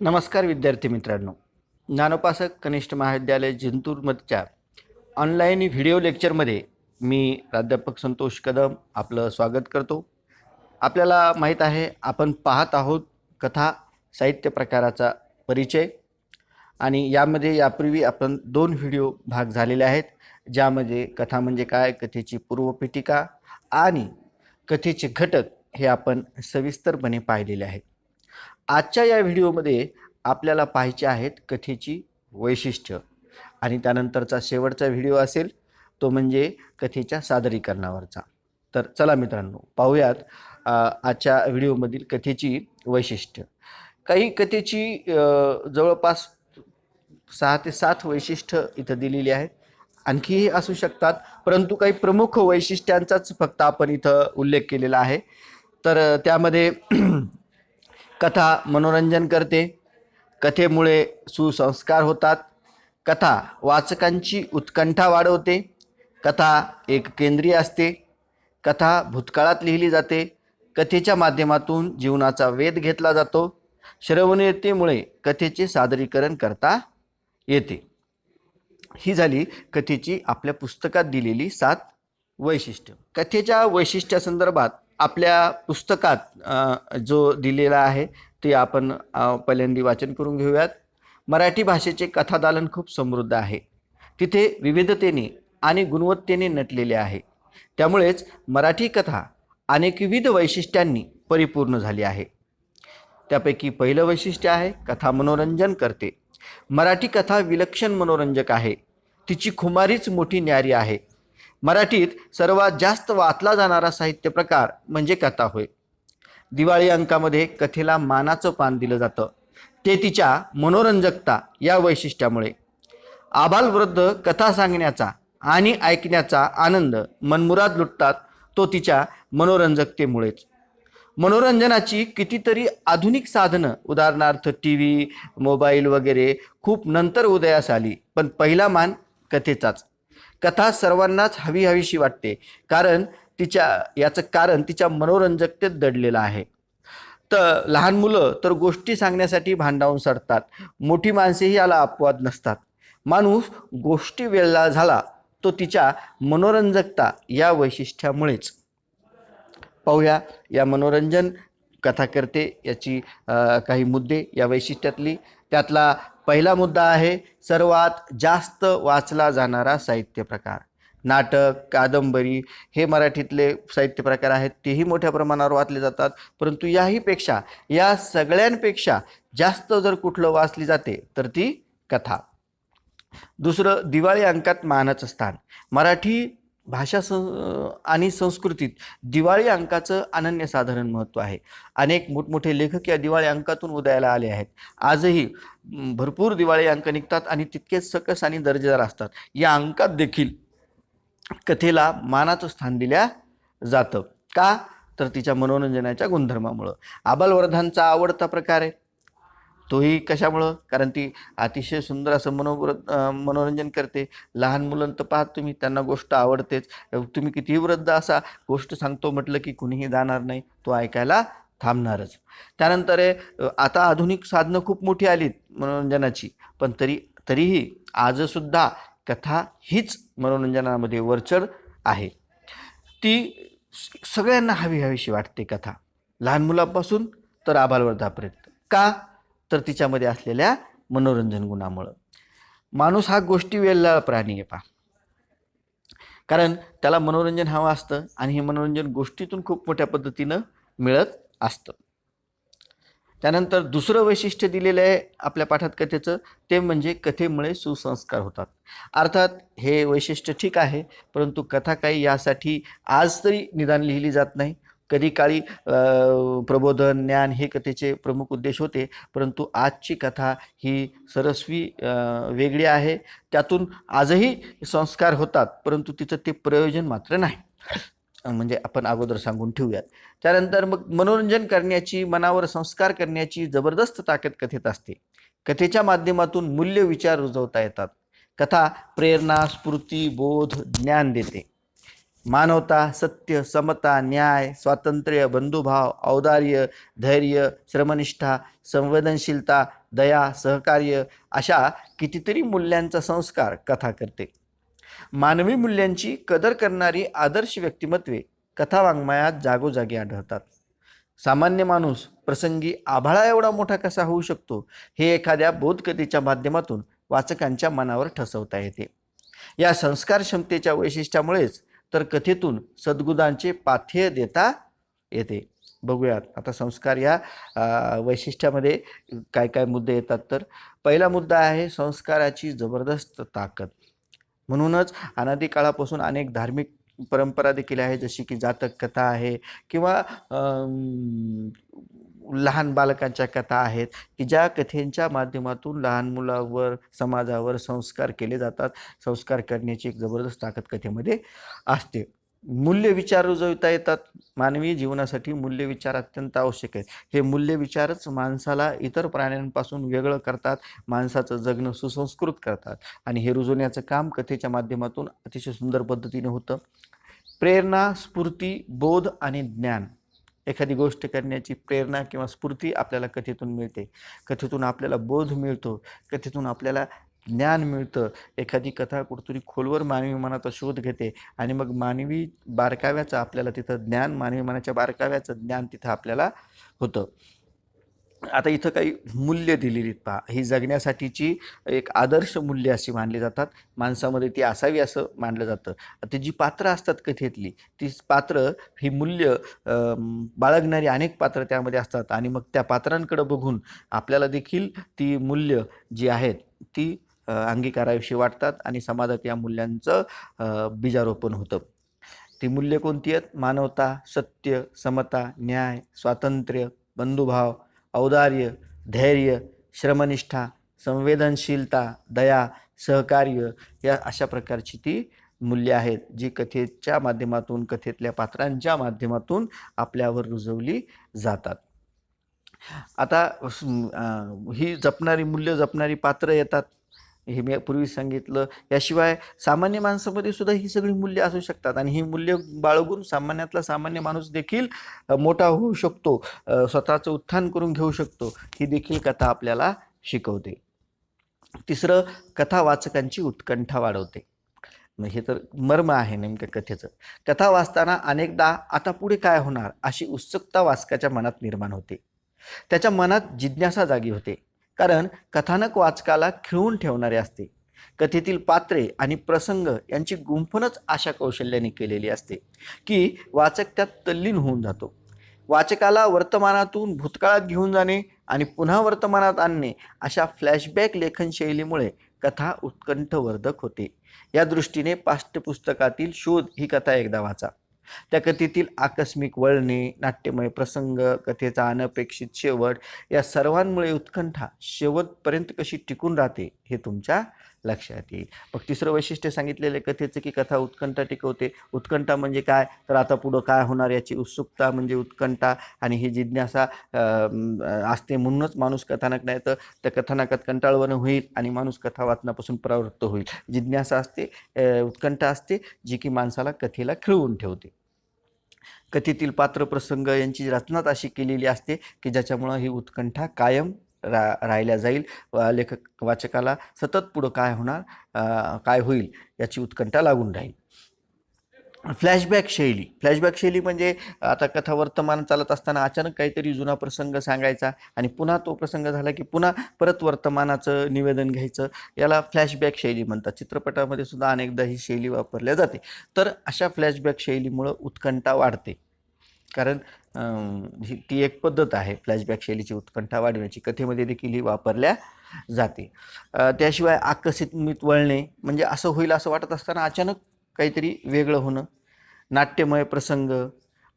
नमस्कार विद्यार्थी मित्रांनो. ज्ञानोपासक कनिष्ठ महाविद्यालय जिंतूरमधच्या ऑनलाईन व्हिडिओ लेक्चरमध्ये मी प्राध्यापक संतोष कदम आपलं स्वागत करतो. आपल्याला माहीत आहे आपण पाहत आहोत कथा साहित्य प्रकाराचा परिचय आणि यामध्ये यापूर्वी आपण 2 व्हिडिओ भाग झालेले आहेत, ज्यामध्ये कथा म्हणजे काय, कथेची पूर्वपीठिका आणि कथेचे घटक हे आपण सविस्तरपणे पाहिलेले आहेत. आजच्या या व्हिडिओमध्ये आपल्याला पाहायचे आहेत कथेची वैशिष्ट्य आणि त्यानंतरचा शेवटचा व्हिडिओ असेल तो म्हणजे कथेच्या सादरीकरणावरचा. तर चला मित्रांनो पाहूयात आजच्या व्हिडिओमधील कथेची वैशिष्ट्य. काही कथेची जवळपास 6 ते 7 वैशिष्ट्य इथं दिलेली आहेत. आणखीही असू शकतात, परंतु काही प्रमुख वैशिष्ट्यांचाच फक्त आपण इथं उल्लेख केलेला आहे. तर त्यामध्ये कथा मनोरंजन करते, कथेमुळे सुसंस्कार होतात, कथा वाचकांची उत्कंठा वाढवते, कथा एक केंद्रीय असते, कथा भूतकाळात लिहिली जाते, कथेच्या माध्यमातून जीवनाचा वेध घेतला जातो, श्रवणीयतेमुळे कथेचे सादरीकरण करता येते. ही झाली कथेची आपल्या पुस्तकात दिलेली 7 वैशिष्ट्य. कथेच्या वैशिष्ट्यासंदर्भात आपल्या पुस्तकात जो दिलेला आहे ते आपण पहिल्यांदा वाचन करून घेऊयात. मराठी भाषेचे कथादालन खूप समृद्ध आहे. तिथे विविधतेने आणि गुणवत्तेने नटलेले आहे. त्यामुळेच मराठी कथा अनेकविध वैशिष्ट्यांनी परिपूर्ण झाली आहे. त्यापैकी पहिलं वैशिष्ट्य आहे कथा मनोरंजन करते. मराठी कथा विलक्षण मनोरंजक आहे. तिची खुमारीच मोठी न्यारी आहे. मराठीत सर्वात जास्त वाचला जाणारा साहित्य प्रकार म्हणजे कथा होय. दिवाळी अंकामध्ये कथेला मानाचं पान दिलं जातं, ते तिच्या मनोरंजकता या वैशिष्ट्यामुळे. आबालवृद्ध कथा सांगण्याचा आणि ऐकण्याचा आनंद मनमुराद लुटतात, तो तिच्या मनोरंजकतेमुळेच. मनोरंजनाची कितीतरी आधुनिक साधनं उदाहरणार्थ TV, मोबाईल वगैरे खूप नंतर उदयास आली, पण पहिला मान कथेचाच. कथा सर्वांनाच हवीशी वाटते, कारण याचं कारण तिच्या मनोरंजकतेत दडलेलं आहे. तर लहान मुलं तर गोष्टी सांगण्यासाठी भांडावून सडतात, मोठी माणसेही याला अपवाद नसतात. माणूस गोष्टी वेळला झाला तो तिच्या मनोरंजकता या वैशिष्ट्यामुळेच. पाहूया या मनोरंजन कथा करते याची काही मुद्दे या वैशिष्ट्यातली. त्यातला पहिला मुद्दा आहे सर्वात जास्त वाचला जाणारा साहित्य प्रकार. नाटक, कादंबरी हे मराठीतले साहित्य प्रकार आहेत, तेही मोठ्या प्रमाणावर वाचले जातात, परंतु या सगळ्यांपेक्षा जास्त जर कुठलं वाचली जाते तर ती कथा. दुसरं, दिवाळी अंकात मानाचं स्थान. मराठी भाषा आणि संस्कृतीत दिवाळी अंकाचं अनन्यसाधारण महत्त्व आहे. अनेक मोठमोठे लेखक या दिवाळी अंकातून उदयाला आले आहेत. आजही भरपूर दिवाळी अंक निघतात आणि तितकेच सकस आणि दर्जेदार असतात. या अंकात देखील कथेला मानाचं स्थान दिल्या जातं. का? तर तिच्या मनोरंजनाच्या गुणधर्मामुळं. आबालवृद्धांचा आवडता प्रकार आहे, तोही कशामुळं? कारण ती अतिशय सुंदर असं मनोरंजन करते. लहान मुलं तर पाहत तुम्ही, त्यांना गोष्ट आवडतेच. तुम्ही कितीही वृद्ध असा, गोष्ट सांगतो म्हटलं की कुणीही जाणार नाही, तो ऐकायला थांबणारच. त्यानंतर आता आधुनिक साधनं खूप मोठी आलीत मनोरंजनाची, पण तरीही आजसुद्धा कथा हीच मनोरंजनामध्ये वरचढ आहे. ती सगळ्यांना हवीशी वाटते कथा, लहान मुलापासून तर आबालवृद्धापर्यंत. का? तर तिच्यामध्ये असलेल्या मनोरंजन गुणामुळं. माणूस हा गोष्टी वेळला प्राणी आहे पहा, कारण त्याला मनोरंजन हवं असतं आणि हे मनोरंजन गोष्टीतून खूप मोठ्या पद्धतीनं मिळत असतं. त्यानंतर दुसरं वैशिष्ट्य दिलेलं आहे आपल्या पाठात कथेचं, ते म्हणजे कथेमुळे सुसंस्कार होतात. अर्थात हे वैशिष्ट्य ठीक आहे, परंतु कथा काही यासाठी आज तरी निदान लिहिली जात नाही. कधी काळी प्रबोधन, ज्ञान हे कथेचे प्रमुख उद्देश होते, परंतु आजची कथा ही सरस्वी वेगळी आहे. त्यातून आजही संस्कार होतात, परंतु तिचं ते प्रयोजन मात्र नाही, म्हणजे आपण अगोदर सांगून ठेवूयात. त्यानंतर मग मनोरंजन करण्याची, मनावर संस्कार करण्याची जबरदस्त ताकद कथेत असते. कथेच्या माध्यमातून मूल्य विचार रुजवता येतात. कथा प्रेरणा, स्फूर्ती, बोध, ज्ञान देते. मानवता, सत्य, समता, न्याय, स्वातंत्र्य, बंधुभाव, औदार्य, धैर्य, श्रमनिष्ठा, संवेदनशीलता, दया, सहकार्य अशा कितीतरी मूल्यांचा संस्कार कथा करते. मानवी मूल्यांची कदर करणारी आदर्श व्यक्तिमत्वे कथा वाङ्मयात जागोजागी आढळतात. सामान्य माणूस प्रसंगी आभाळा एवढा मोठा कसा होऊ शकतो हे एखाद्या बोधकथेच्या माध्यमातून वाचकांच्या मनावर ठसवता येते. या संस्कार क्षमतेच्या वैशिष्ट्यामुळेच तर कथेतून सद्गुणांचे पाथ्य देता येते. बघूयात आता संस्कार या वैशिष्ट्यामध्ये काय काय मुद्दे येतात. तर पहिला मुद्दा आहे संस्काराची जबरदस्त ताकद. म्हणूनच अनादी काळापासून अनेक धार्मिक परंपरा देखील आहे, जशी की जातक कथा आहे किंवा लहान बालकांच्या कथा आहेत की ज्या कथेंच्या माध्यमातून लहान मुलावर समाजावर संस्कार केले जातात. संस्कार करण्याची एक जबरदस्त ताकद कथेमध्ये असते. मूल्यविचार रुजवता येतात. मानवी जीवनासाठी मूल्यविचार अत्यंत आवश्यक आहेत. हे मूल्यविचारच माणसाला इतर प्राण्यांपासून वेगळं करतात, माणसाचं जगणं सुसंस्कृत करतात आणि हे रुजवण्याचं काम कथेच्या माध्यमातून अतिशय सुंदर पद्धतीने होतं. प्रेरणा, स्फूर्ती, बोध आणि ज्ञान. एखादी गोष्ट करण्याची प्रेरणा किंवा स्फूर्ती आपल्याला कथेतून मिळते, कथेतून आपल्याला बोध मिळतो, कथेतून आपल्याला ज्ञान मिळतं. एखादी कथा कुठेतरी खोलवर मानवी मनाचा शोध घेते आणि मग मानवी बारकाव्याचं आपल्याला तिथं ज्ञान, मानवी मनाच्या बारकाव्याचं ज्ञान तिथं आपल्याला होतं. आता इथं काही मूल्य दिलेली पहा. ही जगण्यासाठीची एक आदर्श मूल्य अशी मानली जातात. माणसामध्ये ती असावी असं मानलं जातं. ती जी पात्र असतात कथेतली, ती पात्र ही मूल्य बाळगणारी अनेक पात्र त्यामध्ये असतात आणि मग त्या पात्रांकडे बघून आपल्याला देखील ती मूल्य जी आहेत ती अंगीकाराविषयी वाटतात आणि समाजात या मूल्यांचं बीजारोपण होतं. ती मूल्य कोणती आहेत? मानवता, सत्य, समता, न्याय, स्वातंत्र्य, बंधुभाव, औदार्य, धैर्य, श्रमनिष्ठा, संवेदनशीलता, दया, सहकार्य या अशा प्रकारची ती मूल्य आहेत जी कथेच्या माध्यमातून, कथेतल्या पात्रांच्या माध्यमातून आपल्यावर रुजवली जातात. आता ही जपणारी मूल्य जपणारी पात्र येतात, हे मी पूर्वी सांगितलं. याशिवाय सामान्य माणसामध्ये सुद्धा ही सगळी मूल्य असू शकतात आणि ही मूल्य बाळगून सामान्यातला सामान्य माणूस देखील मोठा होऊ शकतो, स्वतःचं उत्थान करून घेऊ शकतो, ही देखील कथा आपल्याला शिकवते. तिसरं, कथा वाचकांची उत्कंठा वाढवते. हे तर मर्म आहे नेमक्या कथेचं. कथा वाचताना अनेकदा आता पुढे काय होणार अशी उत्सुकता वाचकाच्या मनात निर्माण होते. त्याच्या मनात जिज्ञासा जागी होते, कारण कथानक वाचकाला खिळवून ठेवणारे असते. कथेतील पात्रे आणि प्रसंग यांची गुंफणच अशा कौशल्याने केलेली असते की वाचक त्यात तल्लीन होऊन जातो. वाचकाला वर्तमानातून भूतकाळात घेऊन जाणे आणि पुन्हा वर्तमानात आणणे अशा फ्लॅशबॅक लेखनशैलीमुळे कथा उत्कंठवर्धक होते. या दृष्टीने पाठ्यपुस्तकातील शोध ही कथा एकदा वाचा. त्या कथेतील आकस्मिक वळणे, नाट्यमय प्रसंग, कथेचा अनपेक्षित शेवट या सर्वांमुळे उत्कंठा शेवटपर्यंत कशी टिकून राहते हे तुमच्या लक्षात येईल. मग तिसरं वैशिष्ट्य सांगितलेलं कथेचं की कथा उत्कंठा टिकवते. उत्कंठा म्हणजे काय? तर आता पुढं काय होणार याची उत्सुकता म्हणजे उत्कंठा आणि ही जिज्ञासा असते. म्हणूनच माणूस कथानक नाही तर त्या कथानकात कंटाळवाणं होईल आणि माणूस कथा वाचनापासून प्रवृत्त होईल. जिज्ञासा असते, उत्कंठा असते जी की माणसाला कथेला खिळवून ठेवते. कथेतील पात्र प्रसंग यांची रचनाच अशी केलेली असते की ज्याच्यामुळं ही उत्कंठा कायम राहिल्या जाईल. लेखक वाचकाला सतत पुढं काय होणार, काय होईल याची उत्कंठा लागून राहील. फ्लॅशबॅक शैली म्हणजे आता कथा वर्तमान चालत असताना अचानक काहीतरी जुना प्रसंग सांगायचा आणि पुन्हा तो प्रसंग झाला की पुन्हा परत वर्तमानाचं निवेदन घ्यायचं, याला फ्लॅशबॅक शैली म्हणतात. चित्रपटामध्ये सुद्धा अनेकदा ही शैली वापरल्या जाते. तर अशा फ्लॅशबॅक शैलीमुळं उत्कंठा वाढते, कारण ती एक पद्धत आहे फ्लॅशबॅक शैलीची उत्कंठा वाढवण्याची. कथेमध्ये देखील ही वापरल्या जाते. त्याशिवाय आकस्मिक वळणे म्हणजे असं होईल असं वाटत असताना अचानक काहीतरी वेगळं होणं. नाट्यमय प्रसंग,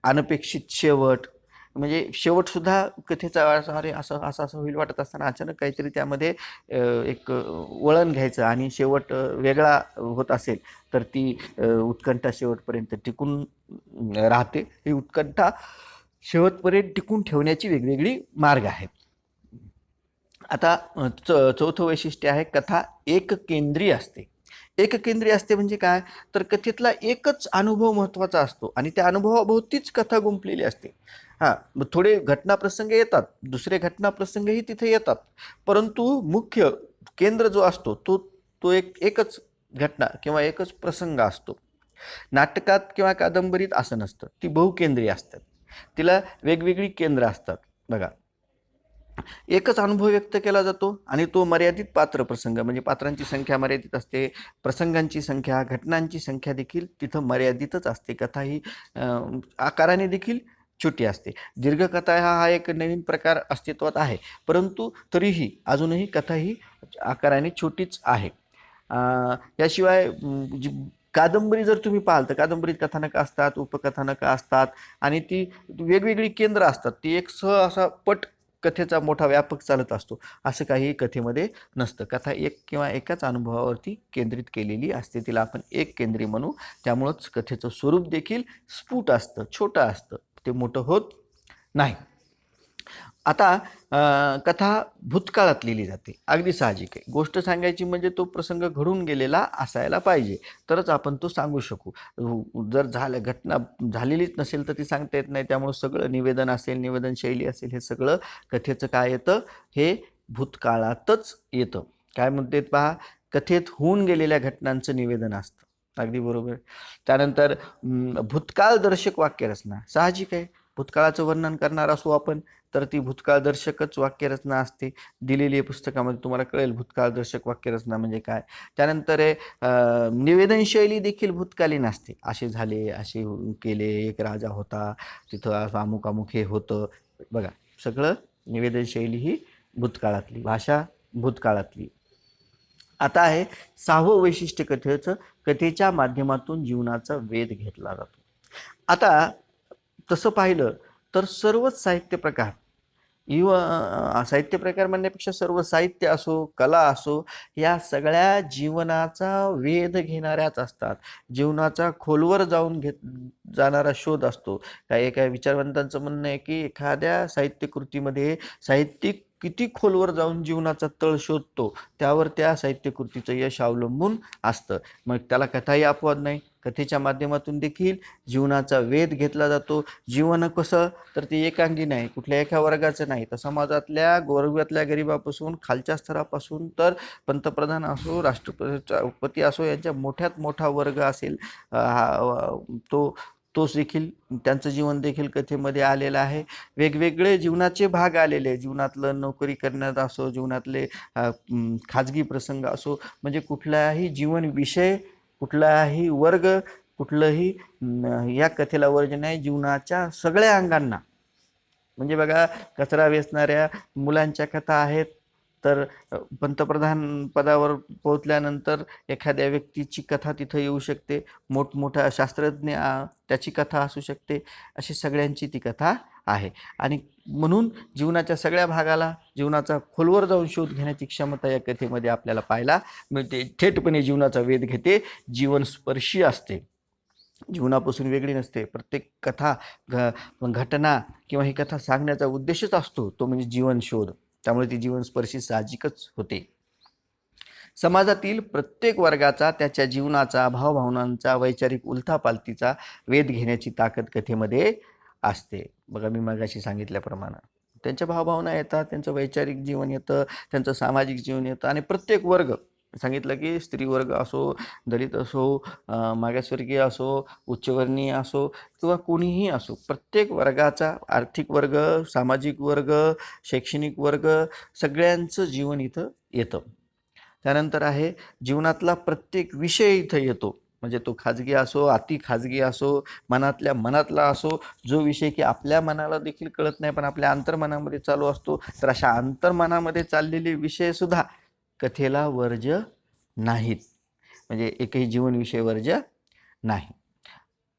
अनपेक्षित शेवट म्हणजे शेवटसुद्धा कथेचा अरे असं असं असं होईल वाटत असताना अचानक काहीतरी त्यामध्ये एक वळण घ्यायचं आणि शेवट वेगळा होत असेल तर ती उत्कंठा शेवटपर्यंत टिकून राहते. ही उत्कंठा शेवटपर्यंत टिकून ठेवण्याची वेगवेगळी मार्ग आहेत. आता चौथं वैशिष्ट्य आहे कथा एककेंद्री असते. एककेंद्री असते म्हणजे काय, तर कथेतला एकच अनुभव महत्त्वाचा असतो आणि त्या अनुभवाभोवतीच कथा गुंफलेली असते. हां, मग थोडे घटनाप्रसंग येतात, दुसरे घटनाप्रसंगही तिथे येतात, परंतु मुख्य केंद्र जो असतो तो तो एकच घटना किंवा एकच प्रसंग असतो. नाटकात किंवा कादंबरीत असं नसतं, ती बहुकेंद्रीय असतात. तिला वेगवेगळी केंद्र असतात. बघा, एकच अनुभव व्यक्त केला जातो आणि तो मर्यादित पात्र प्रसंग म्हणजे पात्रांची संख्या मर्यादित असते, प्रसंगांची संख्या, घटनांची संख्या देखील तिथं मर्यादितच असते. कथा ही आकाराने देखील छोटी असते. दीर्घकथा हा एक नवीन प्रकार अस्तित्वात आहे, परंतु तरीही अजूनही कथा ही आकाराने छोटीच आहे. याशिवाय जी कादंबरी जर तुम्ही पाहाल तर कादंबरीत कथानकं असतात, उपकथानकं असतात आणि ती वेगवेगळी केंद्र असतात. ती एक असा पट कथेचा मोठा व्यापक चालत असतो. असं काही कथेमध्ये नसतं. कथा एक किंवा एकाच अनुभवावरती केंद्रित केलेली असते. तिला आपण एक केंद्री म्हणू. त्यामुळंच कथेचं स्वरूप देखील स्फुट असतं, छोटं असतं. ते मोठं होत नाही. आता कथा भूतकाळात लिहिली जाते. अगदी साहजिक आहे. गोष्ट सांगायची म्हणजे तो प्रसंग घडून गेलेला असायला पाहिजे, तरच आपण तो सांगू शकू. जर घटना झालेलीच नसेल तर ती सांगता येत नाही. त्यामुळं सगळं निवेदन असेल, निवेदन शैली असेल, हे सगळं कथेचं काय येतं, हे भूतकाळातच येतं. काय म्हणते पहा, कथेत होऊन गेलेल्या घटनांचं निवेदन असतं. अगदी बरोबर. त्यानंतर भूतकाळदर्शक वाक्यरचना साहजिक आहे. भूतकाळाचं वर्णन करणार असू आपण तर ती भूतकाळदर्शकच वाक्यरचना असते. दिलेली आहे पुस्तकामध्ये, तुम्हाला कळेल भूतकाळदर्शक वाक्यरचना म्हणजे काय. त्यानंतर निवेदन शैली देखील भूतकालीन असते. असे झाले, असे केले, एक राजा होता, तिथं अमुक अमुक हे होतं. बघा, सगळं निवेदन शैली ही भूतकाळातली, भाषा भूतकाळातली. आता आहे 6वं वैशिष्ट्य कथेच्या माध्यमातून जीवनाचा वेध घेतला जातो. आता तसं पाहिलं तर सर्वच साहित्य प्रकार साहित्य प्रकार म्हणण्यापेक्षा सर्व साहित्य असो, कला असो, या सगळ्या जीवनाचा वेध घेणाऱ्याच असतात. जीवनाचा खोलवर जाणारा शोध असतो. काही विचारवंतांचं म्हणणं आहे की एखाद्या साहित्यकृतीमध्ये साहित्यिक किती खोलवर जाऊन जीवनाचा तळ शोधतो त्यावर त्या साहित्यकृतीचं यश अवलंबून असतं. मग त्याला कथाही अपवाद नाही. कथेच्या माध्यमातून देखील जीवनाचा वेध घेतला जातो. जीवन कसं, तर ते एकांगी नाही, कुठल्या एका वर्गाचं नाही, तर समाजातल्या गोरगरिबातल्या गरिबापासून खालच्या स्तरापासून तर पंतप्रधान असो, राष्ट्रपती असो, यांच्या मोठ्यात मोठा वर्ग असेल, तो तोच देखील त्यांचं जीवन देखील कथेमध्ये आलेलं आहे. वेगवेगळे जीवनाचे भाग आलेले, जीवनातलं नोकरी करण्यात असो, जीवनातले खाजगी प्रसंग असो, म्हणजे कुठलाही जीवन विषय, कुठलाही वर्ग, कुठलंही या कथेला वर्ज नाही. जीवनाच्या सगळ्या अंगांना, म्हणजे बघा, कचरा वेचणाऱ्या मुलांच्या कथा आहेत, तर पंतप्रधान पदावर पोहोचल्यानंतर एखाद्या व्यक्तीची कथा तिथं येऊ शकते. मोठमोठा शास्त्रज्ञ त्याची कथा असू शकते. अशी सगळ्यांची ती कथा आहे. आणि म्हणून जीवनाच्या सगळ्या भागाला, जीवनाचा खोलवर जाऊन शोध घेण्याची क्षमता या कथेमध्ये आपल्याला पाहायला मिळते. थेटपणे जीवनाचा वेध घेते, जीवनस्पर्शी असते, जीवनापासून वेगळी नसते. प्रत्येक कथा, घटना किंवा ही कथा सांगण्याचा उद्देशच असतो तो म्हणजे जीवन शोध. त्यामुळे ती जीवनस्पर्शी साहजिकच होते. समाजातील प्रत्येक वर्गाचा, त्याच्या जीवनाचा, भावभावनांचा, वैचारिक उलथापालथीचा वेध घेण्याची ताकद कथेमध्ये असते. बघा, मी मगाशी सांगितल्याप्रमाणे त्यांच्या भावभावना येतात, त्यांचं वैचारिक जीवन येतं, त्यांचं सामाजिक जीवन येतं. आणि प्रत्येक वर्ग, सांगितलं की स्त्रीवर्ग असो, दलित असो, मागासवर्गीय असो, उच्चवर्णीय असो किंवा कोणीही असो, प्रत्येक वर्गाचा, आर्थिक वर्ग, सामाजिक वर्ग, शैक्षणिक वर्ग, सगळ्यांचं जीवन इथं येतं. त्यानंतर आहे जीवनातला प्रत्येक विषय इथं येतो. म्हणजे तो खाजगी असो, अति खाजगी असो, मनातल्या मनातला असो, जो विषय की आपल्या मनाला देखील कळत नाही पण आपल्या अंतर्मनामध्ये चालू असतो. तर अशा अंतर्मनामध्ये चाललेले विषय सुद्धा कथेला वर्ज्य नाहीत. म्हणजे एकही जीवन विषय वर्ज्य नाही.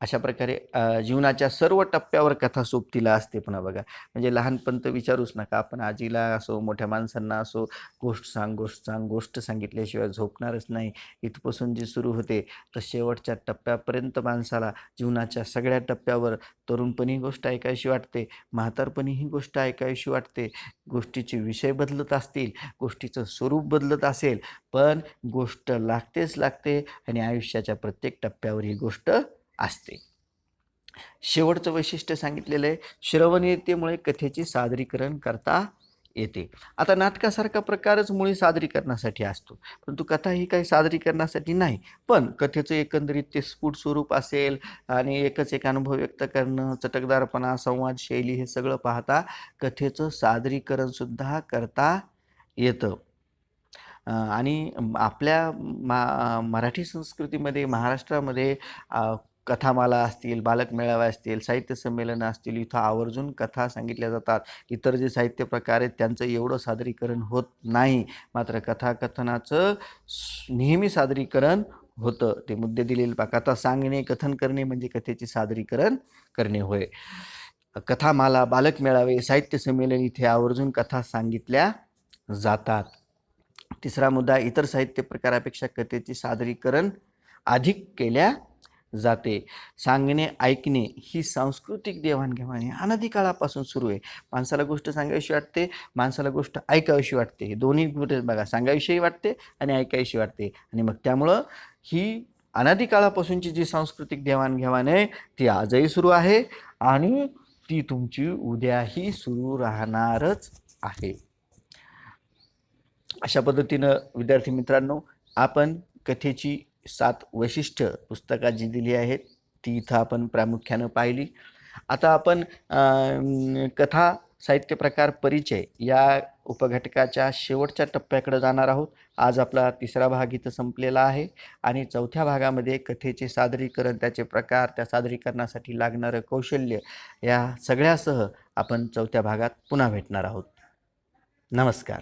अशा प्रकारे जीवनाच्या सर्व टप्प्यावर कथा सोबतीला असते. पुन्हा बघा, म्हणजे लहानपण तर विचारूच नका. आपण आजीला असो, मोठ्या माणसांना असो, गोष्ट सांग, गोष्ट सांग, गोष्ट सांगितल्याशिवाय झोपणारच नाही. इथपासून जी सुरू होते तर शेवटच्या टप्प्यापर्यंत माणसाला जीवनाच्या सगळ्या टप्प्यावर तरुणपणी गोष्ट ऐकायशी वाटते, म्हातारपणी ही गोष्ट ऐकावीशी वाटते. गोष्टीचे विषय बदलत असतील, गोष्टीचं स्वरूप बदलत असेल, पण गोष्ट लागतेच लागते आणि आयुष्याच्या प्रत्येक टप्प्यावर ही गोष्ट असते. शेवटचं वैशिष्ट्य सांगितलेलं आहे, श्रवणीयतेमुळे कथेचे सादरीकरण करता येते. आता नाटकासारखा प्रकारच मुळी सादरीकरणासाठी असतो, परंतु कथा ही काही सादरीकरणासाठी नाही. पण कथेचं एकंदरीत ते स्फुट स्वरूप असेल आणि एकच एक अनुभव व्यक्त करणं, चटकदारपणा, संवाद शैली हे सगळं पाहता कथेचं सादरीकरण सुद्धा करता येतं. आणि आपल्या मराठी संस्कृतीमध्ये, महाराष्ट्रामध्ये कथामाला असतील, बालक मेळावे असतील, साहित्य संमेलनं असतील, इथं आवर्जून कथा सांगितल्या जातात. इतर जे साहित्य प्रकार आहेत त्यांचं एवढं सादरीकरण होत नाही, मात्र कथाकथनाचं नेहमी सादरीकरण होतं. ते मुद्दे दिलेले कथा सांगणे, कथन करणे म्हणजे कथेचे सादरीकरण करणे होय. कथामाला, बालक मेळावे, साहित्य संमेलन इथे आवर्जून कथा सांगितल्या जातात. तिसरा मुद्दा, इतर साहित्य प्रकारापेक्षा कथेचे सादरीकरण अधिक केल्या जाते. सांगणे, ऐकणे ही सांस्कृतिक देवाणघेवाण अनादी काळापासून सुरू आहे. माणसाला गोष्ट सांगावीशी वाटते, माणसाला गोष्ट ऐकावीशी वाटते. हे दोन्ही बघा, सांगावीशी वाटते आणि ऐकावीशी वाटते. आणि मग त्यामुळं ही अनादी काळापासूनची जी सांस्कृतिक देवाणघेवाण आहे ती आजही सुरू आहे आणि ती तुमची उद्याही सुरू राहणारच आहे. अशा पद्धतीनं विद्यार्थी मित्रांनो, आपण कथेची 7 वैशिष्ट्य पुस्तकात जी दिली आहेत ती इथं आपण प्रामुख्यानं पाहिली. आता आपण कथा साहित्य प्रकार परिचय या उपघटकाच्या शेवटच्या टप्प्याकडे जाणार आहोत. आज आपला 3रा भाग इथं संपलेला आहे आणि 4थ्या भागामध्ये कथेचे सादरीकरण, त्याचे प्रकार, त्या सादरीकरणासाठी लागणारं कौशल्य या सगळ्यासह आपण 4थ्या भागात पुन्हा भेटणार आहोत. नमस्कार.